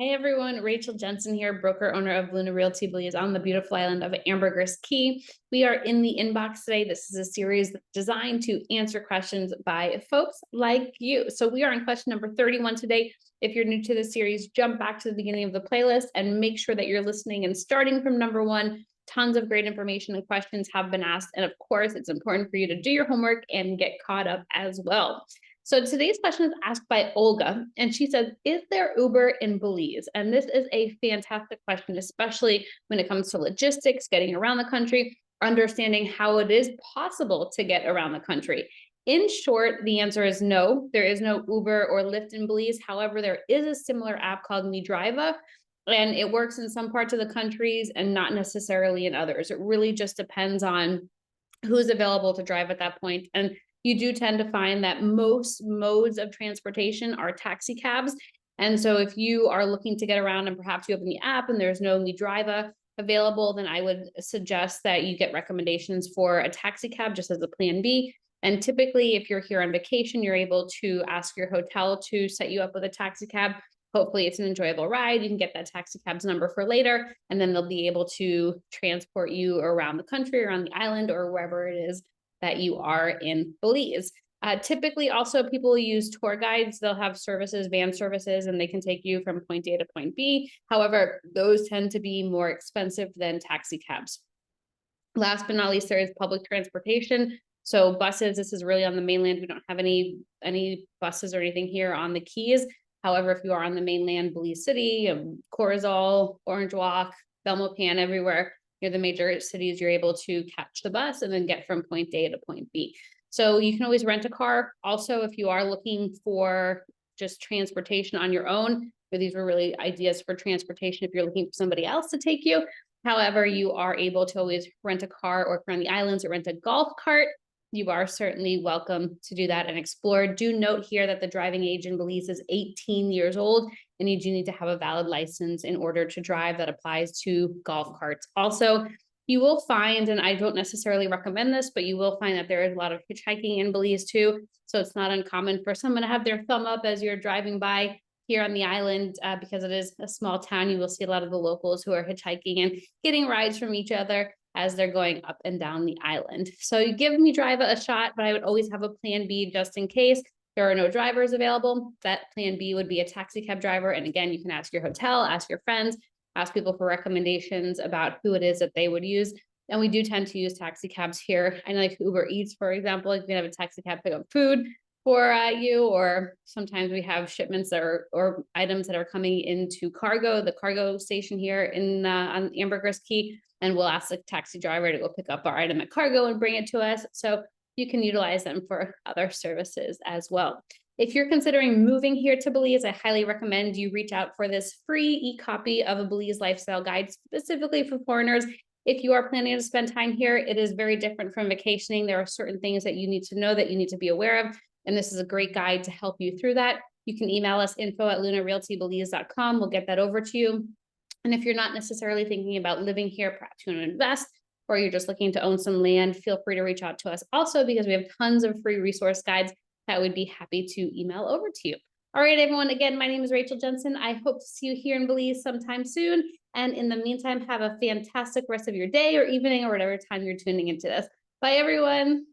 Hi everyone, Rachel Jensen here, broker owner of Luna Realty Belize on the beautiful island of Ambergris Key. We are in the inbox today. This is a series designed to answer questions by folks like you. So we are on question number 31 today. If you're new to the series, jump back to the beginning of the playlist and make sure that you're listening and starting from number one. Tons of great information and questions have been asked. And of course, it's important for you to do your homework and get caught up as well. So today's question is asked by Olga, and she says, is there Uber in Belize? And this is a fantastic question, especially when it comes to logistics, getting around the country, understanding how it is possible to get around the country. In short, the answer is no, there is no Uber or Lyft in Belize. However, there is a similar app called Driva, and it works in some parts of the countries and not necessarily in others. It really just depends on who's available to drive at that point. And you do tend to find that most modes of transportation are taxi cabs. And so if you are looking to get around and perhaps you open the app and there's no Driva available, then I would suggest that you get recommendations for a taxi cab just as a plan B. And typically, if you're here on vacation, you're able to ask your hotel to set you up with a taxi cab. Hopefully it's an enjoyable ride. You can get that taxi cab's number for later, and then they'll be able to transport you around the country, around the island, or wherever it is that you are in Belize. Typically, also people use tour guides. They'll have services, van services, and they can take you from point A to point B. However, those tend to be more expensive than taxi cabs. Last but not least, there is public transportation. So buses, this is really on the mainland. We don't have any buses or anything here on the Keys. However, if you are on the mainland, Belize City, Corozal, Orange Walk, Belmopan, everywhere, near the major cities, you're able to catch the bus and then get from point A to point B. So you can always rent a car. Also, if you are looking for just transportation on your own, these were really ideas for transportation if you're looking for somebody else to take you. However, you are able to always rent a car, or if you're on the islands, or rent a golf cart. You are certainly welcome to do that and explore. Do note here that the driving age in Belize is 18 years old, and you do need to have a valid license in order to drive. That applies to golf carts. Also, you will find, and I don't necessarily recommend this, but you will find that there is a lot of hitchhiking in Belize too. So it's not uncommon for someone to have their thumb up as you're driving by here on the island, because it is a small town. You will see a lot of the locals who are hitchhiking and getting rides from each other as they're going up and down the island. So you give Driva a shot, but I would always have a plan B just in case there are no drivers available. That plan B would be a taxi cab driver. And again, you can ask your hotel, ask your friends, ask people for recommendations about who it is that they would use. And we do tend to use taxi cabs here. I know, like Uber Eats, for example, like we have a taxi cab pick up food for you, or sometimes we have shipments that are, or items that are coming into the cargo station here in on Ambergris Key, and we'll ask the taxi driver to go pick up our item at cargo and bring it to us. So you can utilize them for other services as well. If you're considering moving here to Belize, I highly recommend you reach out for this free e-copy of a Belize lifestyle guide specifically for foreigners. If you are planning to spend time here, it is very different from vacationing. There are certain things that you need to know, that you need to be aware of, and this is a great guide to help you through that. You can email us info@lunarealtybelize.com. We'll get that over to you. And if you're not necessarily thinking about living here, perhaps you want to invest, or you're just looking to own some land, feel free to reach out to us also, because we have tons of free resource guides that we'd be happy to email over to you. All right, everyone. Again, my name is Rachel Jensen. I hope to see you here in Belize sometime soon. And in the meantime, have a fantastic rest of your day or evening, or whatever time you're tuning into this. Bye, everyone.